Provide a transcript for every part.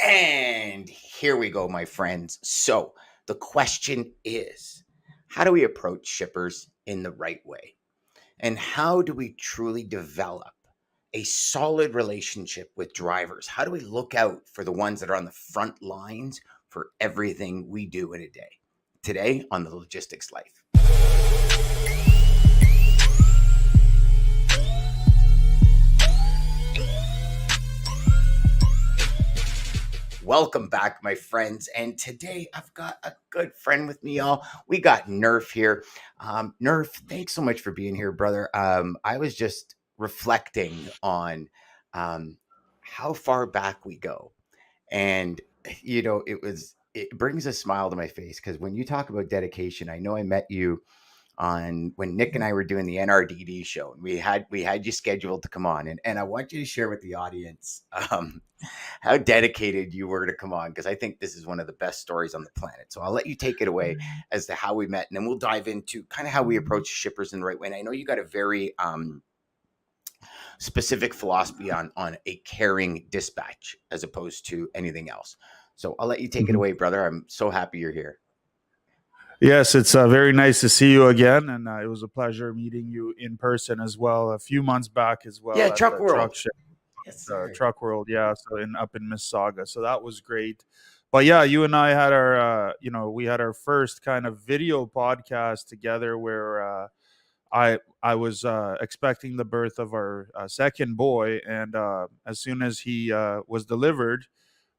And here we go, my friends. So the question is, how do we approach shippers in the right way? And how do we truly develop a solid relationship with drivers? How do we look out for the ones that are on the front lines for everything we do in a day? Today on The Logistics Life. Welcome back, my friends. And today I've got a good friend with me, y'all. We got Nurf here. Nurf, thanks so much for being here, brother. I was just reflecting on how far back we go. And, it brings a smile to my face because when you talk about dedication, I know I met you on when Nick and I were doing the NRDD show, and we had you scheduled to come on, and I want you to share with the audience how dedicated you were to come on, because I think this is one of the best stories on the planet. So I'll let you take it away as to how we met, and then we'll dive into kind of how we approach shippers in the right way. And I know you got a very specific philosophy on a caring dispatch as opposed to anything else. So I'll let you take it away, brother. I'm so happy you're here. Yes, it's very nice to see you again, and it was a pleasure meeting you in person as well a few months back as well. Yeah, Truck World. Truck show. Yes, sir. Truck World, yeah. So up in Mississauga, so that was great. But yeah, you and I had our, we had our first kind of video podcast together where I was expecting the birth of our second boy, and as soon as he was delivered,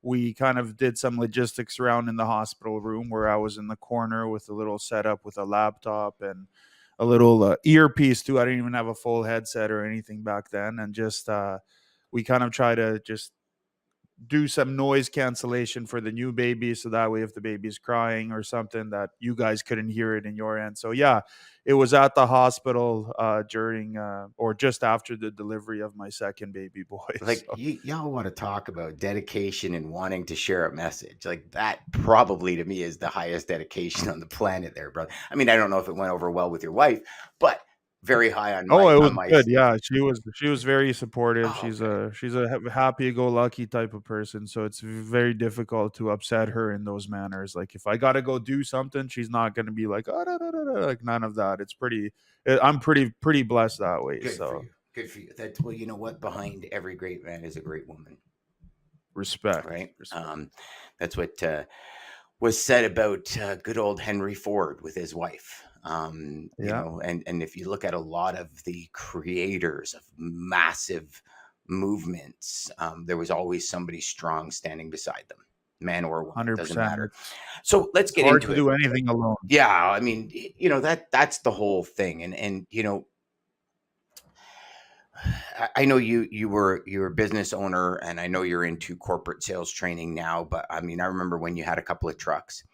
we kind of did some logistics around in the hospital room where I was in the corner with a little setup with a laptop and a little earpiece too. I didn't even have a full headset or anything back then, and just we kind of try to just do some noise cancellation for the new baby, so that way if the baby's crying or something that you guys couldn't hear it in your end. So yeah, it was at the hospital during or just after the delivery of my second baby boy. Like, so. y'all want to talk about dedication and wanting to share a message, like that probably to me is the highest dedication on the planet there, brother. I mean, I don't know if it went over well with your wife, but very high on my. Oh, it was on my good. Yeah, she was very supportive. Oh, She's a happy-go-lucky type of person, so it's very difficult to upset her in those manners. Like if I got to go do something, she's not going to be like, oh, da, da, da, da," like none of that. It's pretty. I'm pretty blessed that way. good for So you. Good for you. That's, well, you know what? Behind every great man is a great woman, respect. right? Respect. That's what was said about good old Henry Ford with his wife. Yeah. And if you look at a lot of the creators of massive movements, there was always somebody strong standing beside them, man or woman, 100%. doesn't matter. So let's get Hard into to it. do anything alone. Yeah, I mean, that's the whole thing, and I know you're a business owner, and I know you're into corporate sales training now. But I mean, I remember when you had a couple of trucks.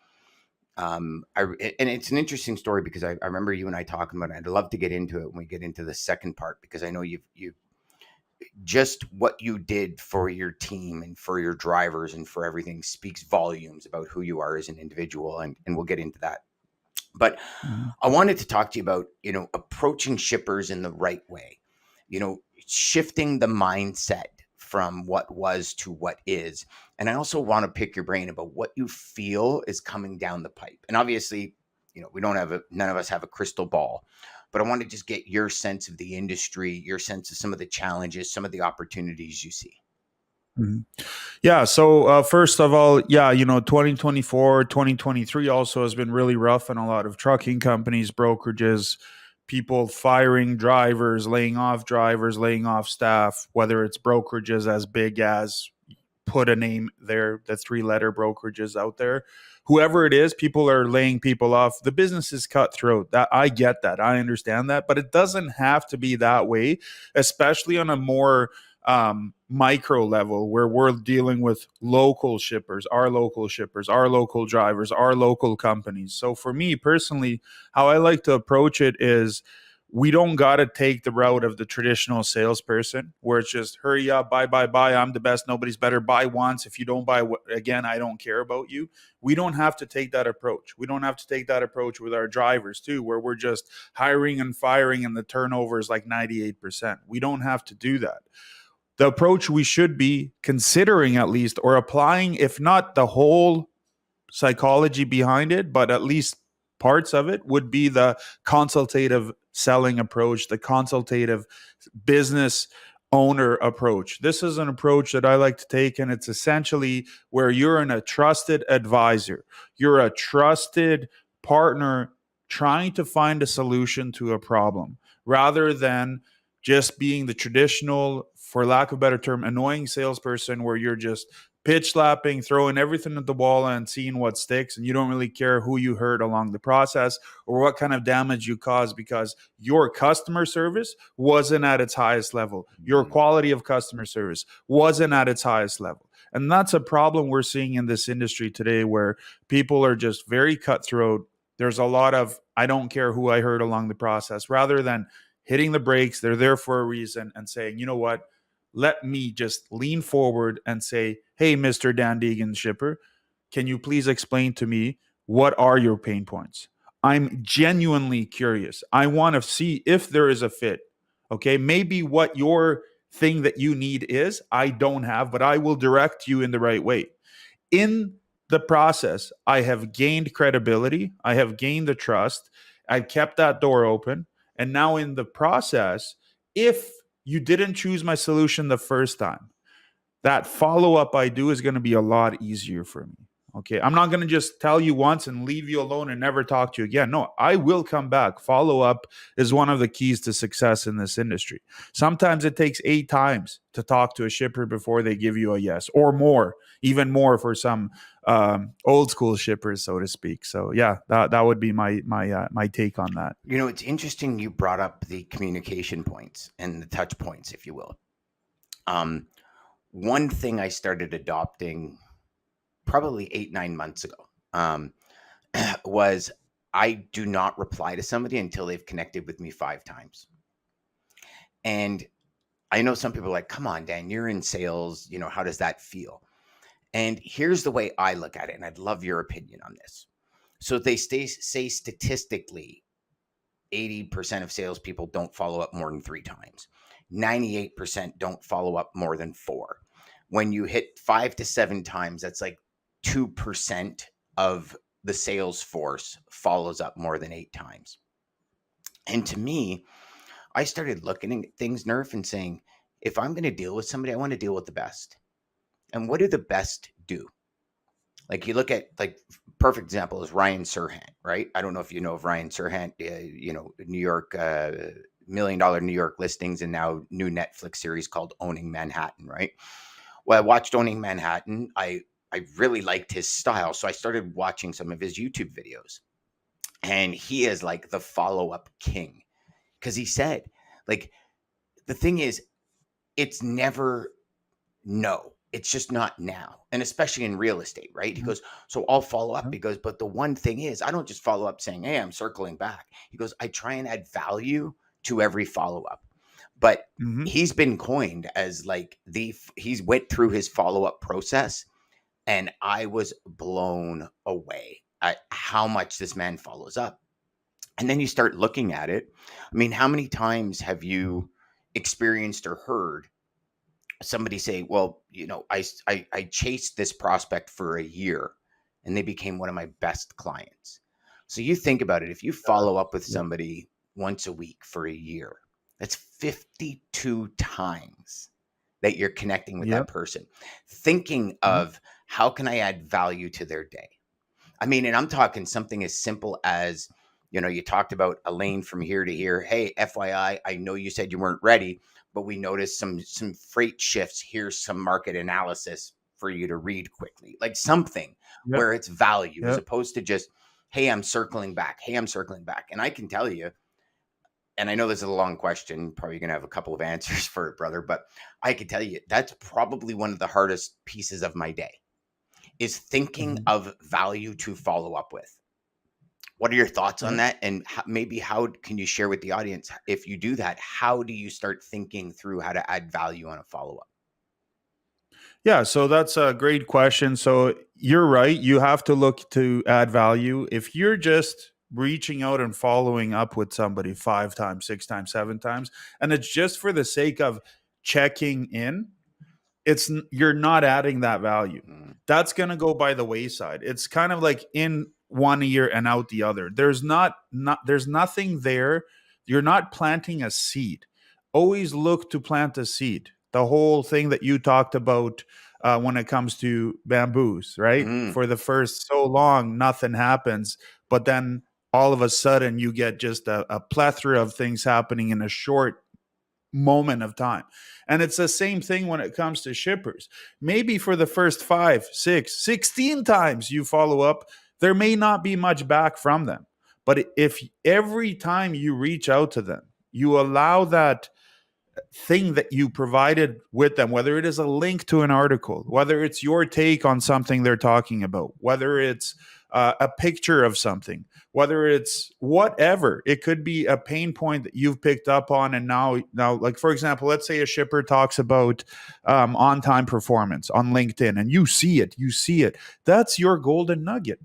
And it's an interesting story because I remember you and I talking about it. I'd love to get into it when we get into the second part, because I know you just what you did for your team and for your drivers and for everything speaks volumes about who you are as an individual, and we'll get into that. But I wanted to talk to you about, approaching shippers in the right way, shifting the mindset from what was to what is. And I also want to pick your brain about what you feel is coming down the pipe. And obviously, none of us have a crystal ball, but I want to just get your sense of the industry, your sense of some of the challenges, some of the opportunities you see. Yeah. So first of all, 2024, 2023 also has been really rough in a lot of trucking companies, brokerages, people firing drivers, laying off staff, whether it's brokerages as big as, put a name there, the 3-letter brokerages out there. Whoever it is, people are laying people off. The business is cutthroat. That I get that. I understand that. But it doesn't have to be that way, especially on a more micro level where we're dealing with local shippers, our local drivers, our local companies. So for me personally, how I like to approach it is, we don't got to take the route of the traditional salesperson where it's just hurry up, buy, I'm the best, nobody's better, buy once. If you don't buy again, I don't care about you. We don't have to take that approach. We don't have to take that approach with our drivers too, where we're just hiring and firing and the turnover is like 98%. We don't have to do that. the approach we should be considering, at least, or applying, if not the whole psychology behind it, but at least parts of it, would be the consultative selling approach, the consultative business owner approach. This is an approach that I like to take, and it's essentially where you're a trusted advisor, you're a trusted partner trying to find a solution to a problem, rather than just being the traditional, for lack of a better term, annoying salesperson where you're just pitch slapping, throwing everything at the wall and seeing what sticks, and you don't really care who you hurt along the process or what kind of damage you caused, because your customer service wasn't at its highest level. Your quality of customer service wasn't at its highest level. And that's a problem we're seeing in this industry today, where people are just very cutthroat. There's a lot of, I don't care who I hurt along the process, rather than hitting the brakes. They're there for a reason and saying, you know what, let me just lean forward and say, hey, Mr. Dan Deigan shipper, can you please explain to me, what are your pain points? I'm genuinely curious. I want to see if there is a fit. Okay, maybe what your thing that you need is, I don't have, but I will direct you in the right way. In the process, I have gained credibility. I have gained the trust. I've kept that door open. And now in the process, if you didn't choose my solution the first time, that follow-up I do is going to be a lot easier for me. Okay, I'm not going to just tell you once and leave you alone and never talk to you again. No, I will come back. Follow-up is one of the keys to success in this industry. Sometimes it takes 8 times to talk to a shipper before they give you a yes, or more, even more for some old school shippers, so to speak. So yeah, that would be my take on that. You know, it's interesting you brought up the communication points and the touch points, if you will. One thing I started adopting probably 8-9 months ago was, I do not reply to somebody until they've connected with me 5 times. And I know some people are like, come on, Dan, you're in sales. You know, how does that feel? And here's the way I look at it, and I'd love your opinion on this. So they say statistically, 80% of salespeople don't follow up more than 3 times. 98% don't follow up more than 4. When you hit 5 to 7 times, that's like 2% of the sales force follows up more than 8 times. And to me, I started looking at things, Nurf, and saying, if I'm going to deal with somebody, I want to deal with the best. And what do the best do? Like, you look at, like, perfect example is Ryan Serhant, right? I don't know if you know of Ryan Serhant, you know, New York, $1 million New York listings, and now new Netflix series called Owning Manhattan, right? Well, I watched Owning Manhattan. I really liked his style. So I started watching some of his YouTube videos, and he is like the follow-up king, because he said, like, the thing is, it's never no. It's just not now. And especially in real estate, right? He goes, so I'll follow up. He goes, but the one thing is, I don't just follow up saying, hey, I'm circling back. He goes, I try and add value to every follow-up. But he's been coined as like he's went through his follow-up process, and I was blown away at how much this man follows up. And then you start looking at it. I mean, how many times have you experienced or heard somebody say, well, you know, I chased this prospect for a year and they became one of my best clients. So you think about it. If you follow up with somebody once a week for a year, that's 52 times that you're connecting with that person, thinking of how can I add value to their day? I mean, and I'm talking something as simple as, you know, you talked about a lane from here to here. Hey, FYI, I know you said you weren't ready, but we noticed some freight shifts. Here's some market analysis for you to read quickly, like something where it's value as opposed to just, hey, I'm circling back. Hey, I'm circling back. And I can tell you, and I know this is a long question, probably going to have a couple of answers for it, brother, but I can tell you that's probably one of the hardest pieces of my day is thinking of value to follow up with. What are your thoughts on that? And maybe how can you share with the audience, if you do that, how do you start thinking through how to add value on a follow-up? Yeah, so that's a great question. So you're right. You have to look to add value. If you're just reaching out and following up with somebody 5 times, 6 times, 7 times, and it's just for the sake of checking in, you're not adding that value. That's going to go by the wayside. It's kind of like in one ear and out the other. There's nothing there. You're not planting a seed. Always look to plant a seed. The whole thing that you talked about when it comes to bamboos, right? For the first so long, nothing happens, but then all of a sudden you get just a plethora of things happening in a short moment of time. And it's the same thing when it comes to shippers. Maybe for the first 5, 6, 16 times you follow up, there may not be much back from them. But if every time you reach out to them, you allow that thing that you provided with them, whether it is a link to an article, whether it's your take on something they're talking about, whether it's a picture of something, whether it's whatever, it could be a pain point that you've picked up on. And now, like, for example, let's say a shipper talks about on-time performance on LinkedIn and you see it. That's your golden nugget.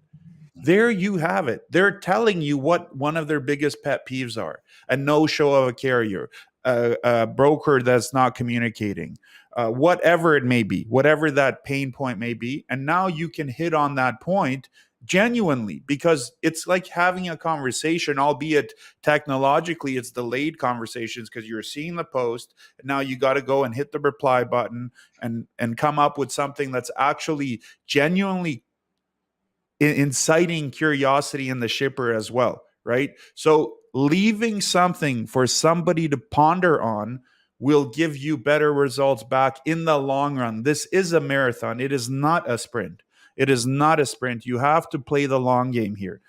There you have it. They're telling you what one of their biggest pet peeves are: a no-show of a carrier, a broker that's not communicating, whatever it may be, whatever that pain point may be. And now you can hit on that point genuinely, because it's like having a conversation, albeit technologically it's delayed conversations because you're seeing the post and now you got to go and hit the reply button and come up with something that's actually genuinely inciting curiosity in the shipper as well, right? So leaving something for somebody to ponder on will give you better results back in the long run. This is a marathon. It is not a sprint. It is not a sprint. You have to play the long game here.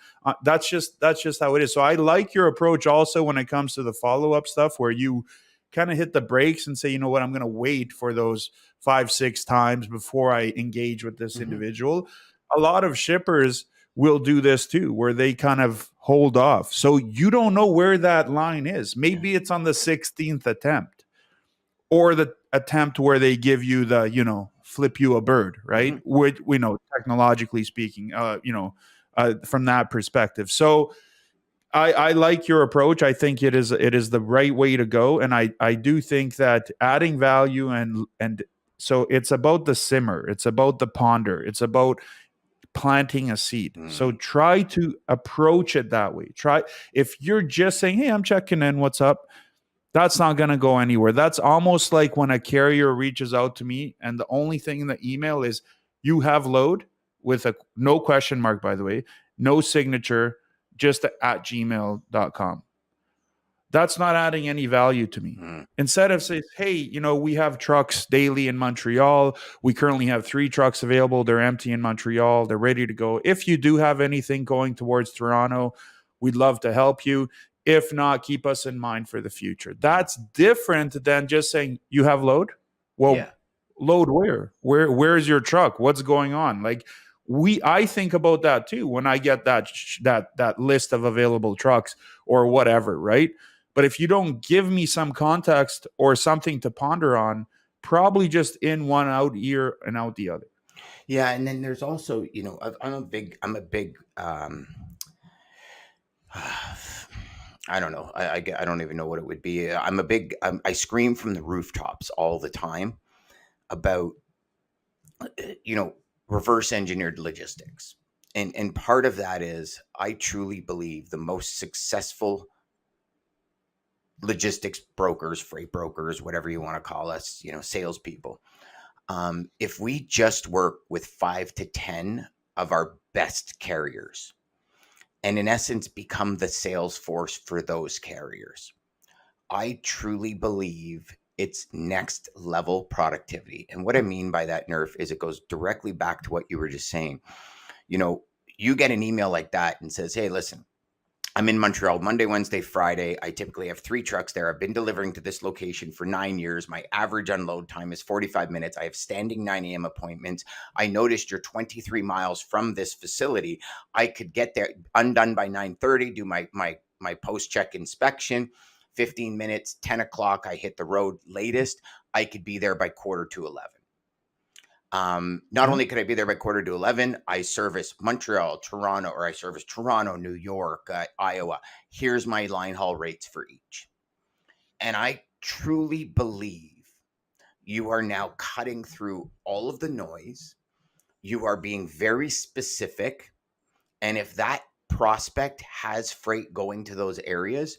That's just how it is. So I like your approach also when it comes to the follow-up stuff, where you kind of hit the brakes and say, you know what, I'm going to wait for those 5, 6 times before I engage with this individual. A lot of shippers will do this too, where they kind of hold off. So you don't know where that line is. Maybe it's on the 16th attempt, or the attempt where they give you the, flip you a bird, right? Which we know, technologically speaking, from that perspective. So I like your approach. I think it is the right way to go. And I do think that adding value and so it's about the simmer, it's about the ponder, it's about planting a seed. So try to approach it that way. If you're just saying, hey, I'm checking in, what's up? That's not going to go anywhere. That's almost like when a carrier reaches out to me and the only thing in the email is, you have load, with a no question mark, by the way, no signature, just at gmail.com. That's not adding any value to me. Instead of saying, hey, we have trucks daily in Montreal. We currently have 3 trucks available. They're empty in Montreal. They're ready to go. If you do have anything going towards Toronto, we'd love to help you. If not, keep us in mind for the future. That's different than just saying, you have load? Well, load where? Where's your truck? What's going on? Like, I think about that too when I get that list of available trucks or whatever, right? But if you don't give me some context or something to ponder on, probably just in one out ear and out the other. Yeah, and then there's also, I'm a big I don't know. I don't even know what it would be. I scream from the rooftops all the time about, reverse engineered logistics. And part of that is, I truly believe the most successful logistics brokers, freight brokers, whatever you want to call us, salespeople, if we just work with 5 to 10 of our best carriers, and in essence become the sales force for those carriers, I truly believe it's next level productivity. And what I mean by that, Nurf, is it goes directly back to what you were just saying. You get an email like that and says, hey, listen, I'm in Montreal Monday, Wednesday, Friday. I typically have 3 trucks there. I've been delivering to this location for 9 years. My average unload time is 45 minutes. I have standing 9 a.m. appointments. I noticed you're 23 miles from this facility. I could get there undone by 9:30, do my post-check inspection, 15 minutes, 10 o'clock, I hit the road latest. I could be there by 11:15. Not only could I be there by 11:15, I service Montreal, Toronto, or I service Toronto, New York, Iowa. Here's my line haul rates for each. And I truly believe You are now cutting through all of the noise. You are being very specific. And if that prospect has freight going to those areas,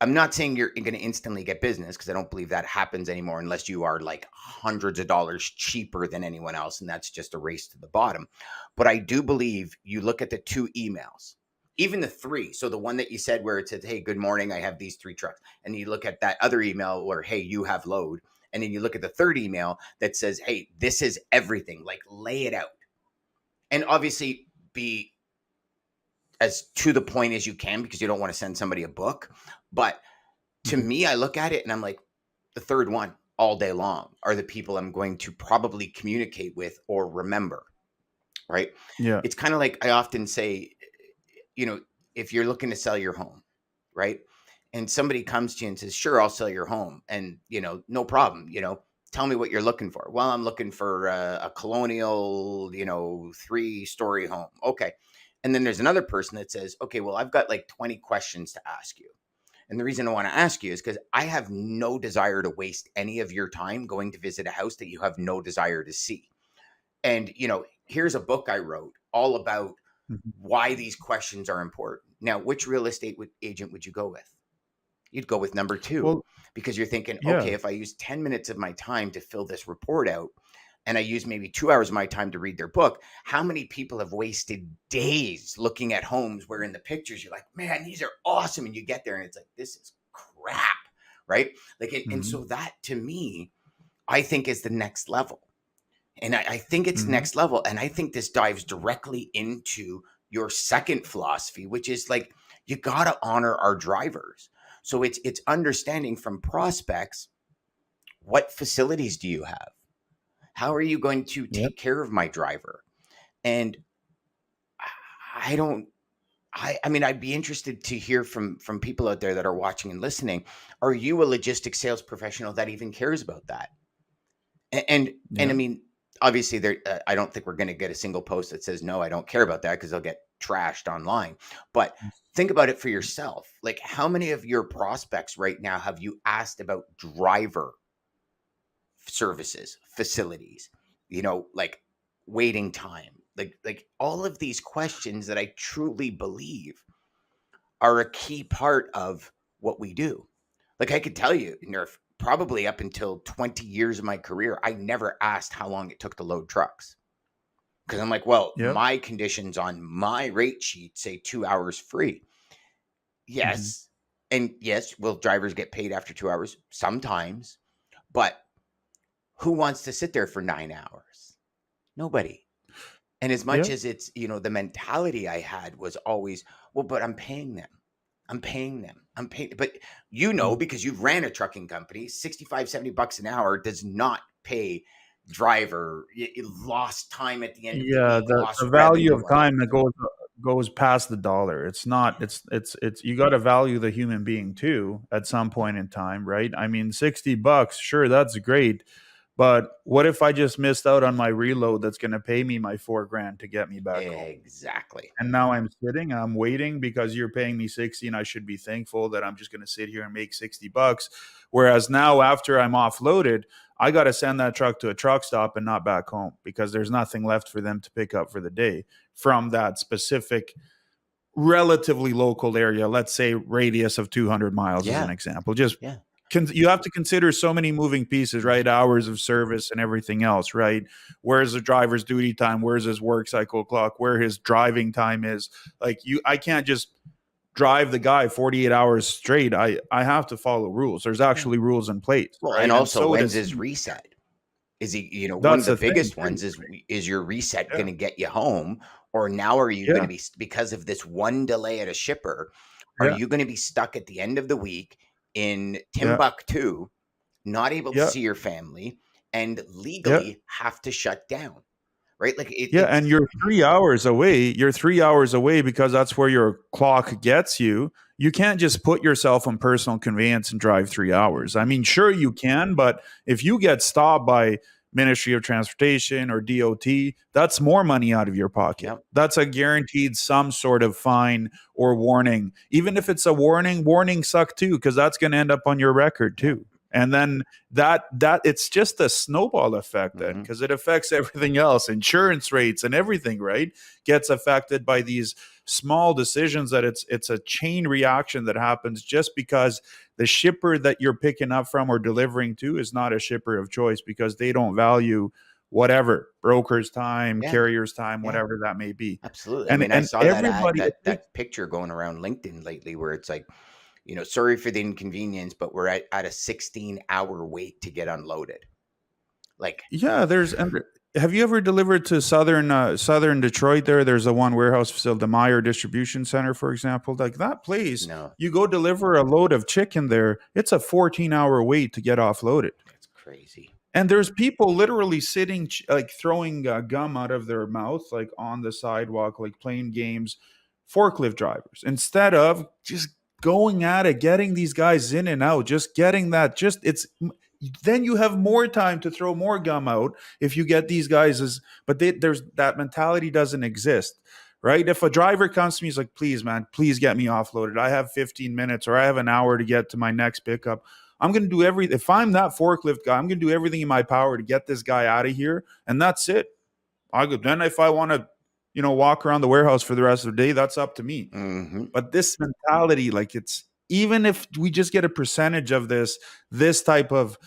I'm not saying you're going to instantly get business, because I don't believe that happens anymore unless you are like hundreds of dollars cheaper than anyone else. And that's just a race to the bottom. But I do believe you look at the 2 emails, even the 3. So the one that you said where it said, hey, good morning, I have these 3 trucks. And you look at that other email where, hey, you have load. And then you look at the 3rd email that says, hey, this is everything. Like, lay it out. And obviously be as to the point as you can, because you don't want to send somebody a book. But to me, I look at it and I'm like, the 3rd one all day long are the people I'm going to probably communicate with or remember, right? Yeah. It's kind of like I often say, if you're looking to sell your home, right? And somebody comes to you and says, sure, I'll sell your home. And, no problem, tell me what you're looking for. Well, I'm looking for a colonial, 3-story home. Okay. And then there's another person that says, okay, well, I've got like 20 questions to ask you. And the reason I want to ask you is because I have no desire to waste any of your time going to visit a house that you have no desire to see. And, here's a book I wrote all about why these questions are important. Now, which real estate agent would you go with? You'd go with number 2, Well, because you're thinking, yeah. okay, if I use 10 minutes of my time to fill this report out, and I use maybe 2 hours of my time to read their book, how many people have wasted days looking at homes where in the pictures you're like, man, these are awesome. And you get there and it's like, this is crap, right? Like, and so that to me, I think is the next level. And I think it's next level. And I think this dives directly into your second philosophy, which is like, you got to honor our drivers. So it's understanding from prospects, what facilities do you have? How are you going to take care of my driver? And I'd be interested to hear from people out there that are watching and listening. Are you a logistics sales professional that even cares about that? And I mean, obviously there, I don't think we're going to get a single post that says, no, I don't care about that, because they'll get trashed online. But think about it for yourself. Like, how many of your prospects right now have you asked about driver services, facilities, like waiting time, like all of these questions that I truly believe are a key part of what we do. Like, I could tell you, Nurf, probably up until 20 years of my career, I never asked how long it took to load trucks, because I'm like, well, my conditions on my rate sheet say 2 hours free. Yes. And yes, will drivers get paid after 2 hours? Sometimes. But who wants to sit there for 9 hours? Nobody. And as much as it's, the mentality I had was always, well, but I'm paying them. I'm paying them. But because you've ran a trucking company, 65, 70 bucks an hour does not pay driver. You lost time at the end of the week, lost the value revenue. of time that goes past the dollar. It's not, it's you got to value the human being too at some point in time, right? I mean, 60 bucks, sure, that's great. But what if I just missed out on my reload that's going to pay me my $4,000 to get me back home? Exactly. And now I'm waiting because you're paying me 60, and I should be thankful that I'm just going to sit here and make 60 bucks. Whereas now, after I'm offloaded, I got to send that truck to a truck stop and not back home, because there's nothing left for them to pick up for the day from that specific relatively local area. Let's say radius of 200 miles as an example. You have to consider so many moving pieces, right? Hours of service and everything else, right? Where's the driver's duty time? Where's his work cycle clock? Where his driving time is? I can't just drive the guy 48 hours straight. I have to follow rules. There's actually rules in place. Well, right? and also, when's his reset? Is he, one of the biggest ones is your reset going to get you home? Or now are you going to be, because of this one delay at a shipper, are you going to be stuck at the end of the week in Timbuktu, not able to see your family, and legally have to shut down? Right? Like and you're 3 hours away. You're 3 hours away because that's where your clock gets you. You can't just put yourself on personal conveyance and drive 3 hours. I mean, sure you can, but if you get stopped by Ministry of Transportation or DOT, that's more money out of your pocket. That's a guaranteed some sort of fine or warning. Even if it's a warning suck too, because that's going to end up on your record too. And then that it's just a snowball effect then, Mm-hmm. because it affects everything else, insurance rates and everything, right? Gets affected by these small decisions, that it's a chain reaction that happens just because the shipper that you're picking up from or delivering to is not a shipper of choice, because they don't value whatever, broker's time, Yeah. carrier's time, Yeah. whatever that may be. Absolutely. I And mean, I saw that ad, everybody, that picture going around LinkedIn lately where it's like, sorry for the inconvenience, but we're at a 16-hour wait to get unloaded. Like, yeah, have you ever delivered to southern Detroit there? There's a one warehouse facility, the Meyer Distribution Center, for example. Like that place, no, you go deliver a load of chicken there, it's a 14-hour wait to get offloaded. that's crazy. And there's people literally sitting, like throwing gum out of their mouth, like on the sidewalk, like playing games, forklift drivers, instead of just going at it, getting these guys in and out, just getting that, then you have more time to throw more gum out if you get these guys but there's that mentality doesn't exist, right? If a driver comes to me, he's like, please, man, please get me offloaded. I have 15 minutes or I have an hour to get to my next pickup. I'm going to do everything. If I'm that forklift guy, I'm going to do everything in my power to get this guy out of here. And that's it. Then if I want to, walk around the warehouse for the rest of the day, that's up to me. Mm-hmm. But this mentality, like, it's, even if we just get a percentage of this type of,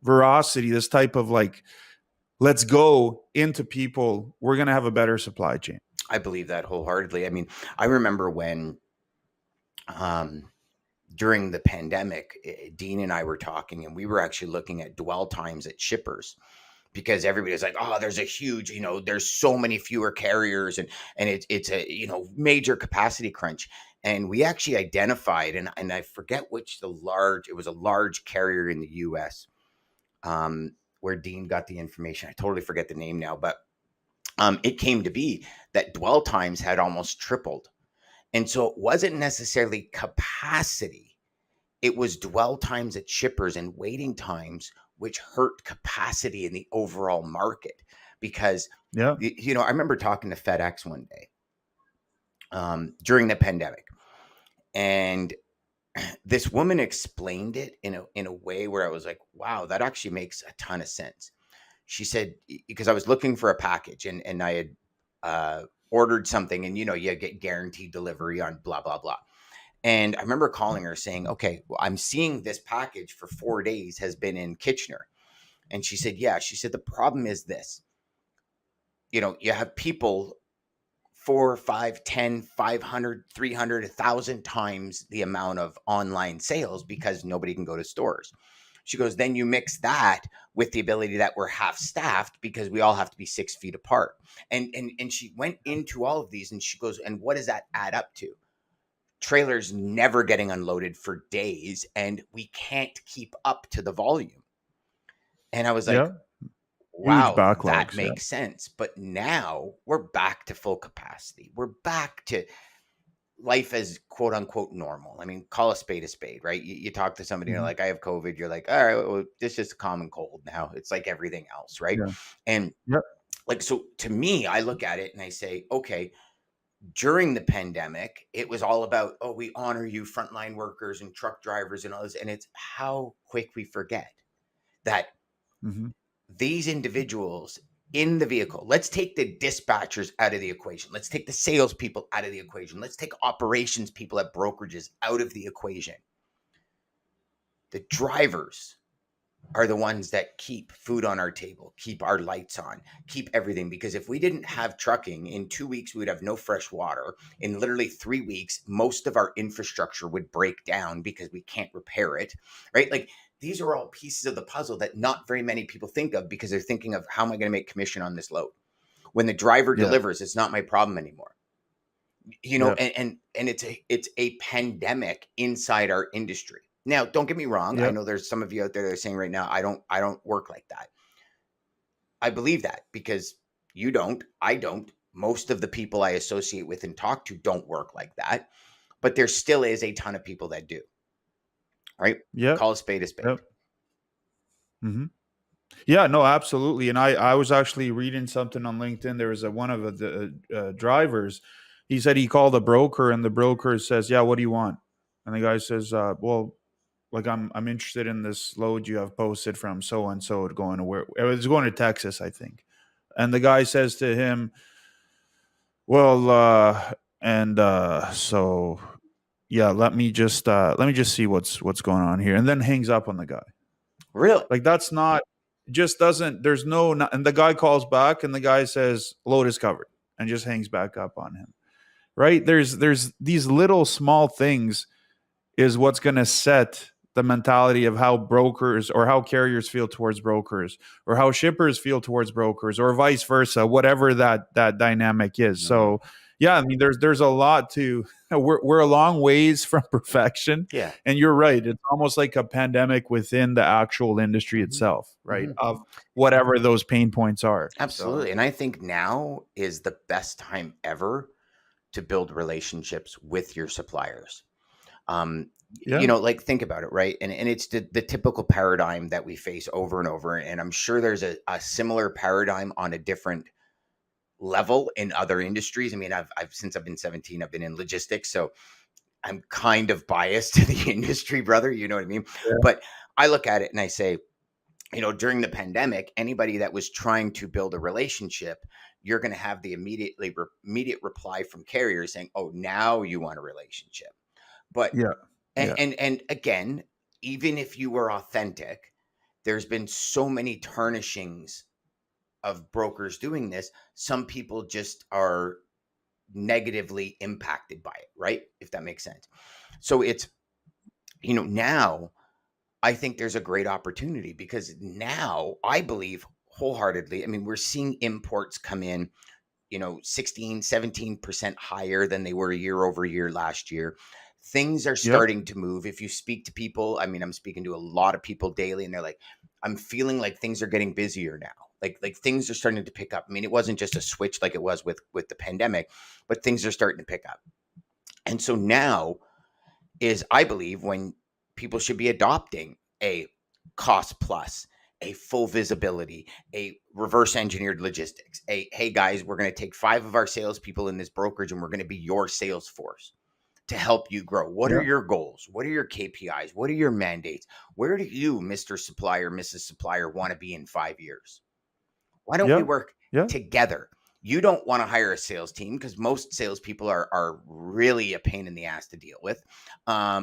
veracity, this type of like, let's go into people, we're going to have a better supply chain. I believe that wholeheartedly. I mean, I remember when, during the pandemic, Dean and I were talking, and we were actually looking at dwell times at shippers, because everybody was like, oh, there's a huge, there's so many fewer carriers, and it's a, major capacity crunch. And we actually identified, and I forget it was a large carrier in the US, where Dean got the information. I totally forget the name now, but it came to be that dwell times had almost tripled. And so it wasn't necessarily capacity, it was dwell times at shippers and waiting times, which hurt capacity in the overall market. Because, Yeah. I remember talking to FedEx one day during the pandemic, and this woman explained it in a way where I was like, wow, that actually makes a ton of sense. She said, because I was looking for a package, and I had ordered something, and you get guaranteed delivery on blah, blah, blah. And I remember calling her saying, okay, well, I'm seeing this package for 4 days has been in Kitchener. And she said, yeah. She said, the problem is this, you have people 4, 5, 10, 500, 300, 1,000 times the amount of online sales because nobody can go to stores. She goes, then you mix that with the ability that we're half staffed because we all have to be 6 feet apart. And she went into all of these, and she goes, and what does that add up to? Trailers never getting unloaded for days, and we can't keep up to the volume. And I was like, wow, backlogs, that makes sense. But now we're back to full capacity. We're back to life as quote unquote normal. I mean, call a spade, right? You talk to somebody, and you're like, I have COVID. You're like, all right, well, this is just a common cold now. It's like everything else, right? Yeah. And like, so to me, I look at it and I say, okay, during the pandemic, it was all about, oh, we honor you, frontline workers and truck drivers and all this. And it's how quick we forget that these individuals in the vehicle, let's take the dispatchers out of the equation. Let's take the salespeople out of the equation. Let's take operations people at brokerages out of the equation. The drivers are the ones that keep food on our table, keep our lights on, keep everything. Because if we didn't have trucking, in 2 weeks, we'd have no fresh water. In literally 3 weeks, most of our infrastructure would break down because we can't repair it, right? Like, these are all pieces of the puzzle that not very many people think of, because they're thinking of, how am I going to make commission on this load? When the driver delivers, it's not my problem anymore. And it's a pandemic inside our industry. Now, don't get me wrong. I know there's some of you out there that are saying right now, I don't work like that. I believe that because you don't, I don't. Most of the people I associate with and talk to don't work like that, but there still is a ton of people that do. Right? Yeah. Call a spade a spade. Yep. Mm-hmm. Yeah, no, absolutely. And I was actually reading something on LinkedIn. There was one of the drivers. He said he called a broker, and the broker says, yeah, what do you want? And the guy says, well, like I'm interested in this load you have posted from so and so going to where it was going to Texas, I think. And the guy says to him, well, and so yeah, let me just see what's going on here, and then hangs up on the guy. Really? Like that's not just doesn't there's no and the guy calls back and the guy says load is covered and just hangs back up on him. Right? There's these little small things is what's going to set the mentality of how brokers or how carriers feel towards brokers or how shippers feel towards brokers or vice versa, whatever that dynamic is. Mhm. So yeah, I mean there's a lot to we're a long ways from perfection. Yeah. And you're right. It's almost like a pandemic within the actual industry Mhm. itself, right? Mhm. Of whatever those pain points are. So Absolutely. And I think now is the best time ever to build relationships with your suppliers. yeah. Like think about it, right? And it's the typical paradigm that we face over and over. And I'm sure there's a similar paradigm on a different level in other industries. I mean, I've since I've been 17, I've been in logistics. So I'm kind of biased to the industry, brother. You know what I mean? Yeah. But I look at it and I say, during the pandemic, anybody that was trying to build a relationship, you're going to have the immediate reply from carriers saying, "Oh, now you want a relationship." But Yeah. and Yeah. and again, even if you were authentic, there's been so many tarnishings of brokers doing this. Some people just are negatively impacted by it, right? If that makes sense. So it's now I think there's a great opportunity because now I believe wholeheartedly. I mean, we're seeing imports come in, 16, 17% higher than they were year over year last year. Things are Yep. starting to move. If you speak to people, I mean, I'm speaking to a lot of people daily and they're like, I'm feeling like things are getting busier now. Like things are starting to pick up. I mean, it wasn't just a switch like it was with the pandemic, but things are starting to pick up. And so now is I believe when people should be adopting a cost plus, a full visibility, a reverse engineered logistics, a hey guys, we're going to take 5 of our salespeople in this brokerage and we're going to be your sales force to help you grow. What are Yeah. your goals? What are your KPIs? What are your mandates? Where do you, Mr. Supplier, Mrs. Supplier, want to be in 5 years? Why don't we Yeah. work Yeah. together? You don't want to hire a sales team because most salespeople are really a pain in the ass to deal with. I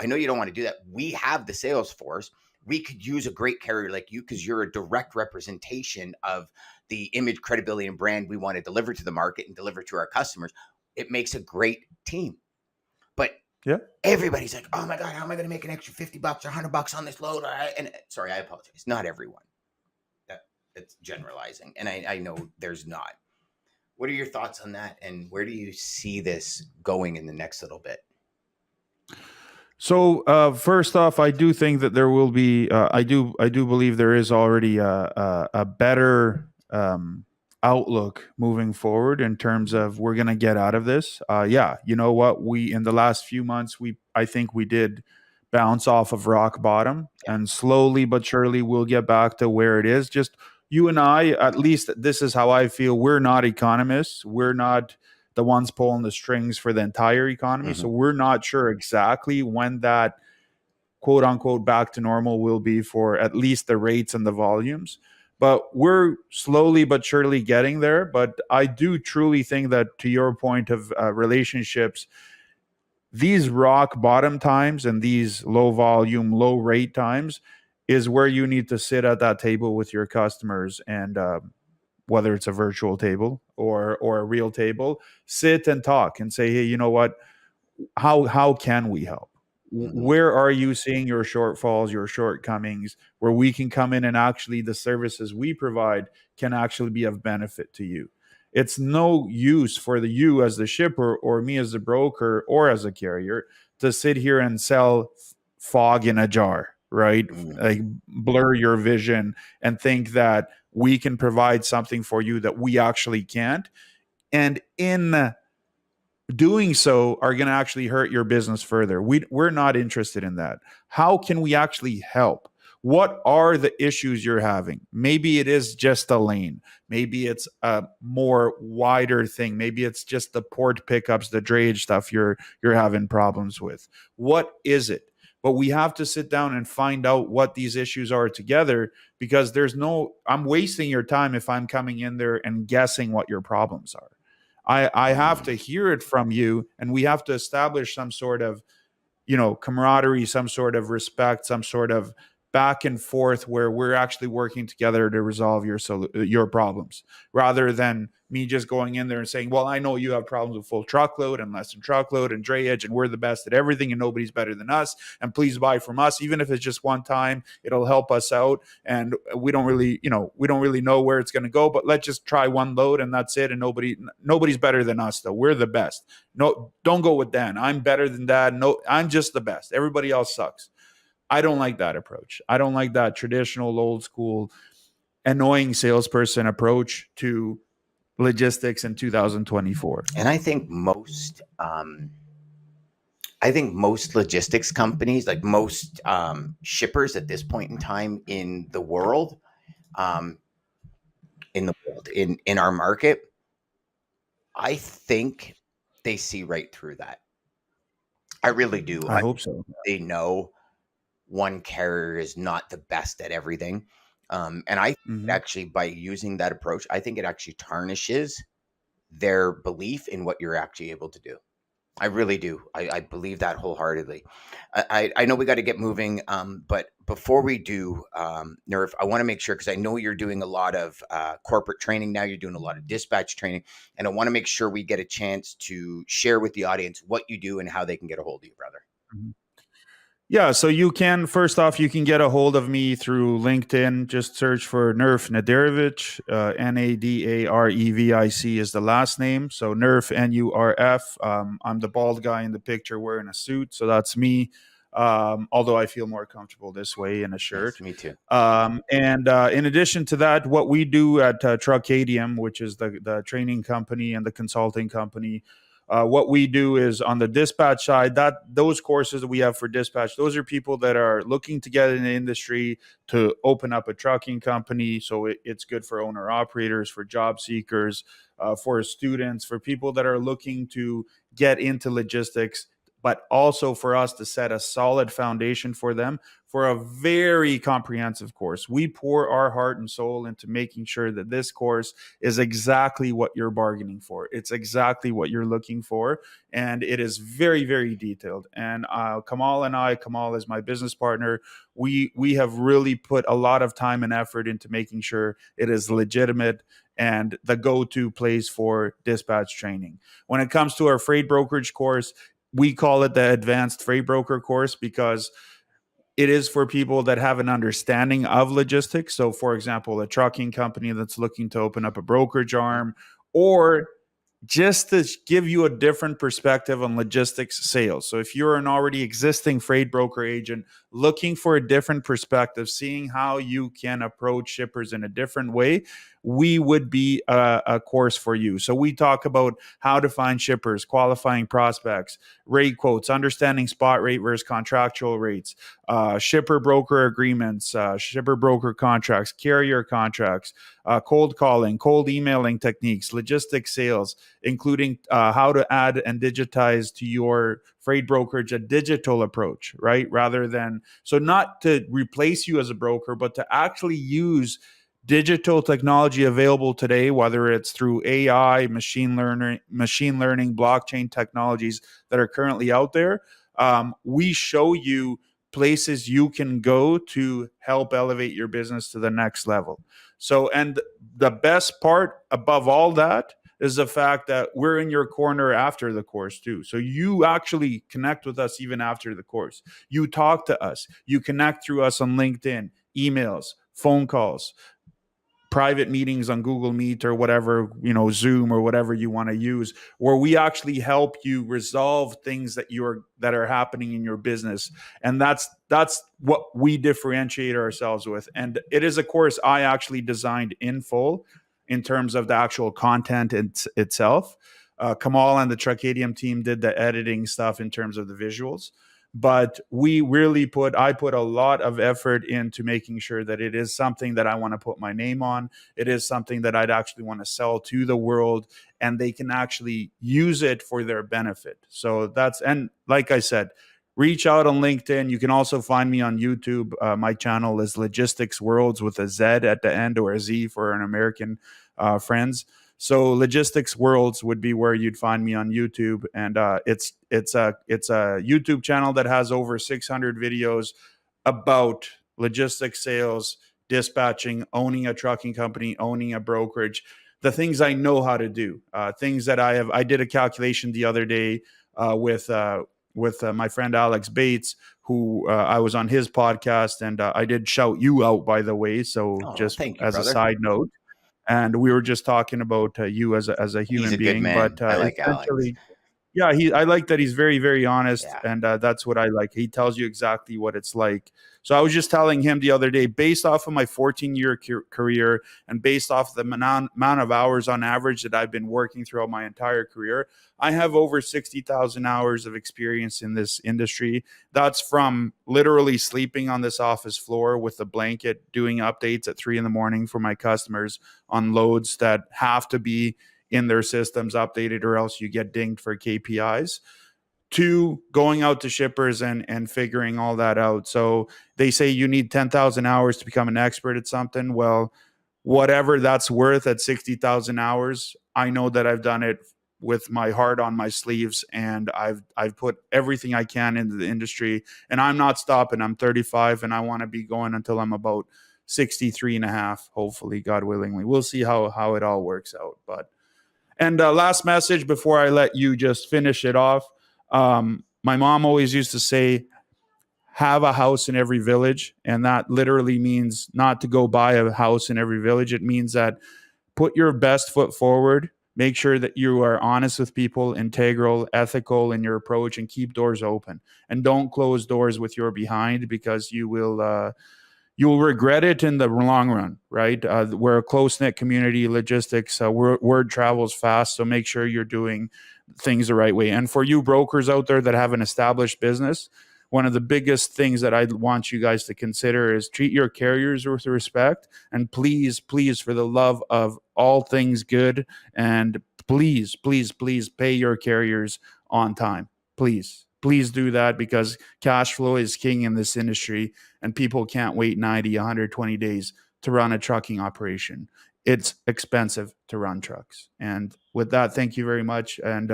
know you don't want to do that. We have the sales force. We could use a great carrier like you because you're a direct representation of the image, credibility, and brand we want to deliver to the market and deliver to our customers. It makes a great team. But Yeah. everybody's like, oh my God, how am I going to make an extra $50 or $100 on this load? And sorry, I apologize. Not everyone. It's generalizing. And I know there's not. What are your thoughts on that? And where do you see this going in the next little bit? So first off, I do think that there will be. I do believe there is already a better outlook moving forward in terms of we're gonna get out of this. Yeah, you know what? We in the last few months, I think we did bounce off of rock bottom, Yeah. and slowly but surely we'll get back to where it is. Just you and I, at least this is how I feel. We're not economists. We're not the ones pulling the strings for the entire economy. So Mm-hmm. we're not sure exactly when that quote unquote back to normal will be for at least the rates and the volumes. But we're slowly but surely getting there. But I do truly think that to your point of relationships, these rock bottom times and these low volume, low rate times is where you need to sit at that table with your customers and whether it's a virtual table or a real table, sit and talk and say, hey, you know what? How can we help? Mm-hmm. Where are you seeing your shortfalls, your shortcomings, where we can come in and actually the services we provide can actually be of benefit to you? It's no use for you as the shipper or me as the broker or as a carrier to sit here and sell fog in a jar, right? Mm-hmm. Like blur your vision and think that we can provide something for you that we actually can't. And in doing so are going to actually hurt your business further. We're not interested in that. How can we actually help? What are the issues you're having? Maybe it is just a lane. Maybe it's a more wider thing. Maybe it's just the port pickups, the drayage stuff you're having problems with. What is it? but we have to sit down and find out what these issues are together, because I'm wasting your time if I'm coming in there and guessing what your problems are. I have to hear it from you, and we have to establish some sort of, camaraderie, some sort of respect, some sort of back and forth where we're actually working together to resolve your problems, rather than me just going in there and saying, well, I know you have problems with full truckload and less than truckload and drayage, and we're the best at everything and nobody's better than us, and please buy from us. Even if it's just one time, it'll help us out, and we don't really know where it's going to go, but let's just try one load and that's it. And nobody's better than us, though. We're the best. No, don't go with Dan. I'm better than Dad. No, I'm just the best. Everybody else sucks. I don't like that approach. I don't like that traditional, old school, annoying salesperson approach to logistics in 2024. And I think most logistics companies, like most shippers at this point in time in the world, in our market, I think they see right through that. I really do. I hope so. They know one carrier is not the best at everything. And I think actually, by using that approach, I think it actually tarnishes their belief in what you're actually able to do. I really do. I believe that wholeheartedly. I know we got to get moving, but before we do, Nurf, I want to make sure, because I know you're doing a lot of corporate training now. You're doing a lot of dispatch training, and I want to make sure we get a chance to share with the audience what you do and how they can get a hold of you, brother. Yeah, so you can get a hold of me through LinkedIn. Just search for Nurf Nadarevic. Nadarevic is the last name. So Nurf, Nurf. I'm the bald guy in the picture wearing a suit, so that's me. Although I feel more comfortable this way in a shirt. Yes, me too. And in addition to that, what we do at Truckadium, which is the training company and the consulting company, what we do is on the dispatch side, that those courses that we have for dispatch, those are people that are looking to get in the industry to open up a trucking company. So it's good for owner operators, for job seekers, for students, for people that are looking to get into logistics, but also for us to set a solid foundation for them for a very comprehensive course. We pour our heart and soul into making sure that this course is exactly what you're bargaining for. It's exactly what you're looking for. And it is very, very detailed. And Kamal is my business partner. We have really put a lot of time and effort into making sure it is legitimate and the go-to place for dispatch training. When it comes to our freight brokerage course, we call it the advanced freight broker course because it is for people that have an understanding of logistics. So, for example, a trucking company that's looking to open up a brokerage arm, or just to give you a different perspective on logistics sales. So if you're an already existing freight broker agent looking for a different perspective, seeing how you can approach shippers in a different way, we would be a course for you. So we talk about how to find shippers, qualifying prospects, rate quotes, understanding spot rate versus contractual rates, shipper broker agreements, shipper broker contracts, carrier contracts, cold calling, cold emailing techniques, logistics sales, including how to add and digitize to your freight brokerage a digital approach, right? Rather than, so not to replace you as a broker, but to actually use digital technology available today, whether it's through AI, machine learning, blockchain technologies that are currently out there. We show you places you can go to help elevate your business to the next level. So, and the best part above all that is the fact that we're in your corner after the course too. So you actually connect with us even after the course. You talk to us. You connect through us on LinkedIn, emails, phone calls, private meetings on Google Meet or whatever, Zoom or whatever you want to use, where we actually help you resolve things that are happening in your business. And that's what we differentiate ourselves with. And it is a course I actually designed in full in terms of the actual content itself. Kamal and the Truckadium team did the editing stuff in terms of the visuals. But I put a lot of effort into making sure that it is something that I want to put my name on. It is something that I'd actually want to sell to the world, and they can actually use it for their benefit. So and like I said, reach out on LinkedIn. You can also find me on YouTube. My channel is Logistics Worlds with a Z at the end, or a Z for an American friends. So Logistics Worlds would be where you'd find me on YouTube, and it's a YouTube channel that has over 600 videos about logistics, sales, dispatching, owning a trucking company, owning a brokerage, the things I know how to do, things that I have. I did a calculation the other day with my friend Alex Bates, who I was on his podcast, and I did shout you out, by the way. So Oh, just thank you, as a brother. side note, and we were just talking about you as a He's human a good being, but man. I like Alex. essentially, yeah, I like that he's very, very honest, Yeah. and that's what I like. He tells you exactly what it's like. So I was just telling him the other day, based off of my 14-year career and based off the amount of hours on average that I've been working throughout my entire career, I have over 60,000 hours of experience in this industry. That's from literally sleeping on this office floor with a blanket, doing updates at 3 a.m. for my customers on loads that have to be in their systems updated, or else you get dinged for KPIs, to going out to shippers and figuring all that out. So they say you need 10,000 hours to become an expert at something. Well, whatever that's worth at 60,000 hours, I know that I've done it with my heart on my sleeves, and I've put everything I can into the industry, and I'm not stopping. I'm 35 and I want to be going until I'm about 63 and a half, hopefully, God willingly. We'll see how it all works out. But and last message before I let you just finish it off. My mom always used to say, have a house in every village. And that literally means not to go buy a house in every village. It means that put your best foot forward. Make sure that you are honest with people, integral, ethical in your approach, and keep doors open. And don't close doors with your behind, because you'll regret it in the long run, right? We're a close-knit community, logistics, word travels fast, so make sure you're doing things the right way. And for you brokers out there that have an established business, one of the biggest things that I want you guys to consider is treat your carriers with respect, and please, please, for the love of all things good, and please, please, please pay your carriers on time. Please do that, because cash flow is king in this industry, and people can't wait 90, 120 days to run a trucking operation. It's expensive to run trucks. And with that, thank you very much. And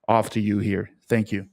off to you here. Thank you.